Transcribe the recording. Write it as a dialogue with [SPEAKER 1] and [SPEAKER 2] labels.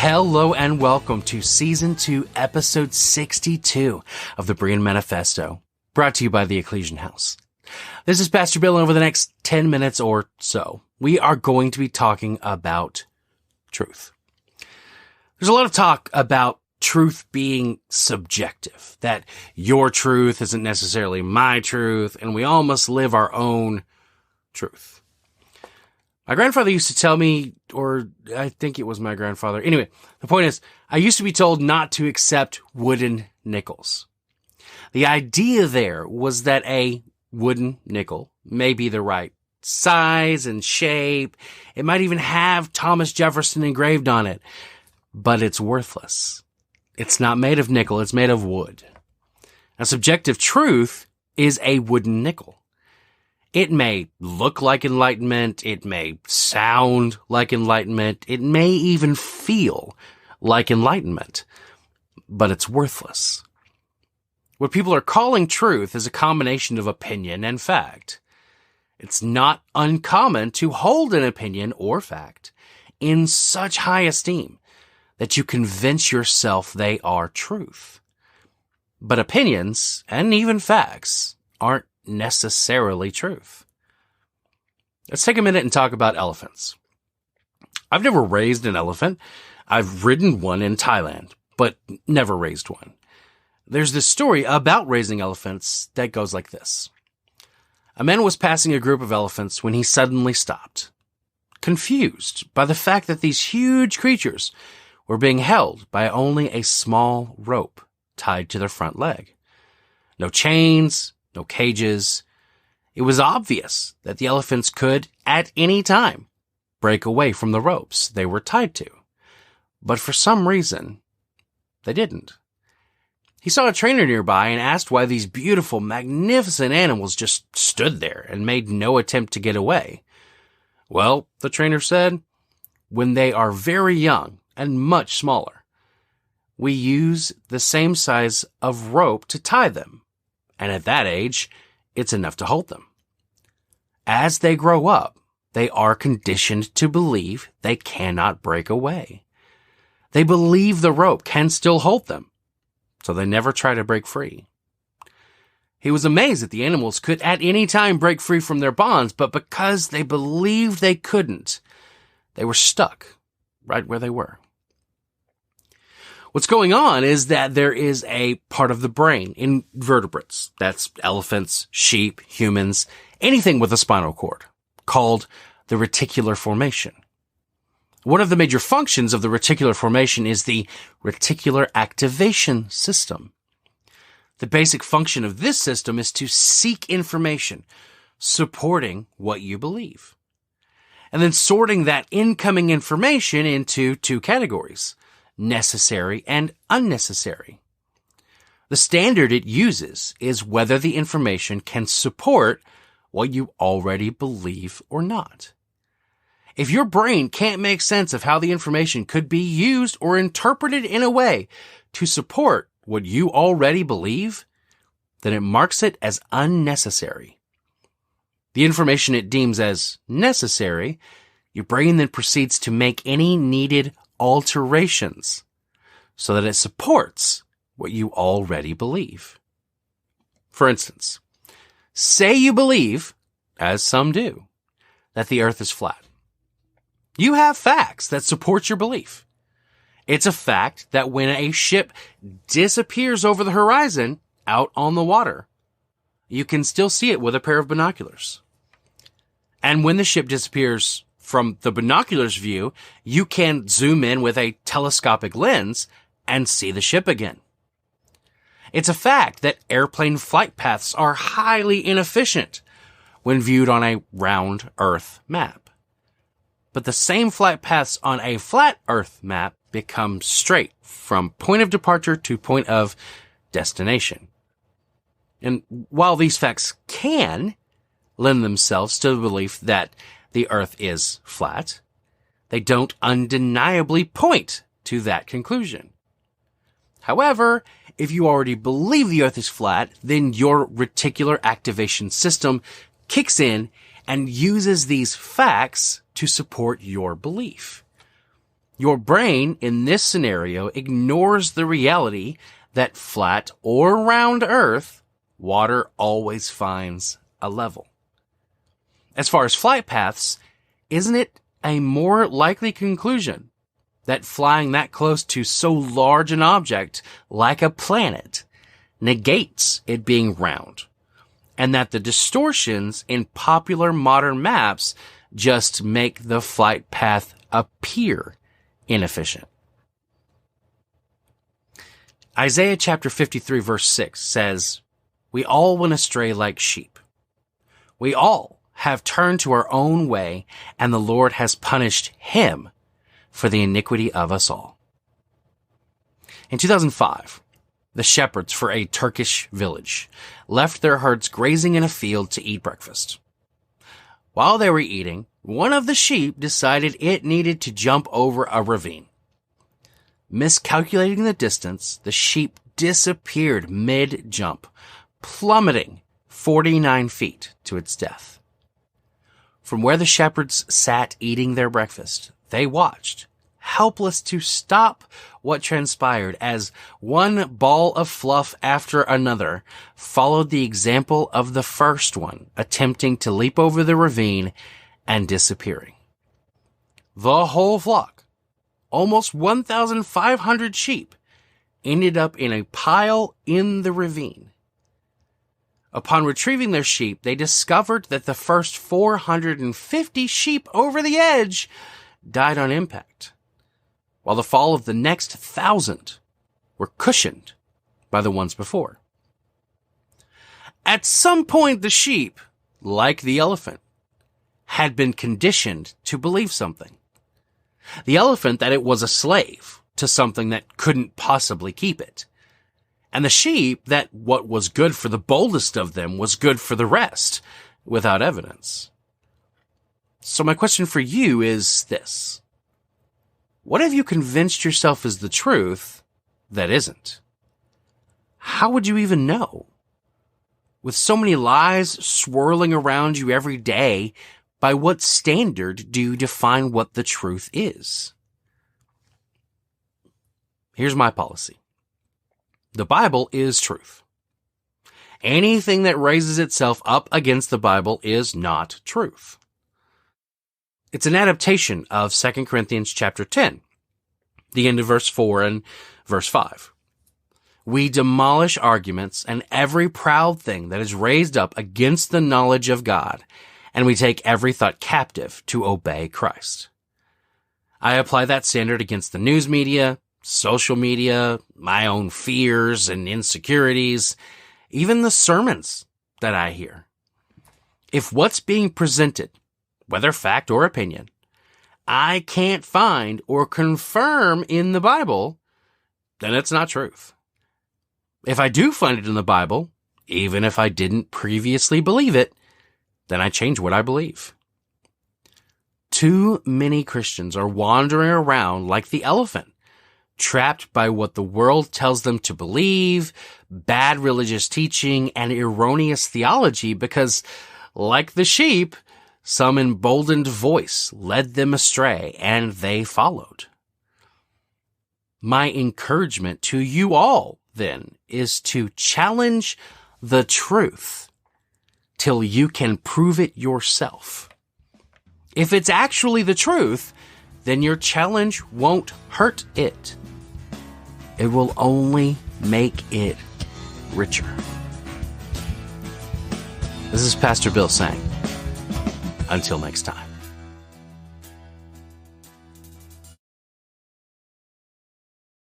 [SPEAKER 1] Hello and welcome to Season 2, Episode 62 of the Berean Manifesto, brought to you by the Ekklesian House. This is Pastor Bill, and over the next 10 minutes or so, we are going to be talking about truth. There's a lot of talk about truth being subjective, that your truth isn't necessarily my truth, and we all must live our own truth. My grandfather used to tell me, or I think it was my grandfather. Anyway, the point is, I used to be told not to accept wooden nickels. The idea there was that a wooden nickel may be the right size and shape. It might even have Thomas Jefferson engraved on it, but it's worthless. It's not made of nickel, it's made of wood. A subjective truth is a wooden nickel. It may look like enlightenment, it may sound like enlightenment, it may even feel like enlightenment, but it's worthless. What people are calling truth is a combination of opinion and fact. It's not uncommon to hold an opinion or fact in such high esteem that you convince yourself they are truth. But opinions, and even facts, aren't necessarily truth. Let's take a minute and talk about elephants. I've never raised an elephant. I've ridden one in Thailand, but never raised one. There's this story about raising elephants that goes like this. A man was passing a group of elephants when he suddenly stopped, confused by the fact that these huge creatures were being held by only a small rope tied to their front leg. No chains, no cages. It was obvious that the elephants could, at any time, break away from the ropes they were tied to. But for some reason, they didn't. He saw a trainer nearby and asked why these beautiful, magnificent animals just stood there and made no attempt to get away. Well, the trainer said, when they are very young and much smaller, we use the same size of rope to tie them. And at that age, it's enough to hold them. As they grow up, they are conditioned to believe they cannot break away. They believe the rope can still hold them, so they never try to break free. He was amazed that the animals could at any time break free from their bonds, but because they believed they couldn't, they were stuck right where they were. What's going on is that there is a part of the brain in vertebrates, that's elephants, sheep, humans, anything with a spinal cord, called the reticular formation. One of the major functions of the reticular formation is the reticular activation system. The basic function of this system is to seek information supporting what you believe, and then sorting that incoming information into two categories: necessary and unnecessary. The standard it uses is whether the information can support what you already believe or not. If your brain can't make sense of how the information could be used or interpreted in a way to support what you already believe, then it marks it as unnecessary. The information it deems as necessary, your brain then proceeds to make any needed alterations so that it supports what you already believe. For instance, say you believe, as some do, that the earth is flat. You have facts that support your belief. It's a fact that when a ship disappears over the horizon out on the water, you can still see it with a pair of binoculars. And when the ship disappears from the binoculars view, you can zoom in with a telescopic lens and see the ship again. It's a fact that airplane flight paths are highly inefficient when viewed on a round Earth map. But the same flight paths on a flat Earth map become straight from point of departure to point of destination. And while these facts can lend themselves to the belief that the Earth is flat, they don't undeniably point to that conclusion. However, if you already believe the Earth is flat, then your reticular activation system kicks in and uses these facts to support your belief. Your brain, in this scenario, ignores the reality that flat or round Earth, water always finds a level. As far as flight paths, isn't it a more likely conclusion that flying that close to so large an object, like a planet, negates it being round, and that the distortions in popular modern maps just make the flight path appear inefficient? Isaiah chapter 53 verse 6 says, "We all went astray like sheep. We all have turned to our own way, and the Lord has punished him for the iniquity of us all." In 2005, the shepherds for a Turkish village left their herds grazing in a field to eat breakfast. While they were eating, one of the sheep decided it needed to jump over a ravine. Miscalculating the distance, the sheep disappeared mid-jump, plummeting 49 feet to its death. From where the shepherds sat eating their breakfast, they watched, helpless to stop what transpired as one ball of fluff after another followed the example of the first one, attempting to leap over the ravine and disappearing. The whole flock, almost 1,500 sheep, ended up in a pile in the ravine. Upon retrieving their sheep, they discovered that the first 450 sheep over the edge died on impact, while the fall of the next 1,000 were cushioned by the ones before. At some point, the sheep, like the elephant, had been conditioned to believe something. The elephant that it was a slave to something that couldn't possibly keep it. And the sheep that what was good for the boldest of them was good for the rest, without evidence. So my question for you is this: what have you convinced yourself is the truth that isn't? How would you even know? With so many lies swirling around you every day, by what standard do you define what the truth is? Here's my policy. The Bible is truth. Anything that raises itself up against the Bible is not truth. It's an adaptation of 2 Corinthians chapter 10, the end of verse 4 and verse 5. We demolish arguments and every proud thing that is raised up against the knowledge of God, and we take every thought captive to obey Christ. I apply that standard against the news media, social media, my own fears and insecurities, even the sermons that I hear. If what's being presented, whether fact or opinion, I can't find or confirm in the Bible, then it's not truth. If I do find it in the Bible, even if I didn't previously believe it, then I change what I believe. Too many Christians are wandering around like the elephant, trapped by what the world tells them to believe, bad religious teaching, and erroneous theology because, like the sheep, some emboldened voice led them astray and they followed. My encouragement to you all, then, is to challenge the truth till you can prove it yourself. If it's actually the truth, then your challenge won't hurt it. It will only make it richer. This is Pastor Bill saying, until next time.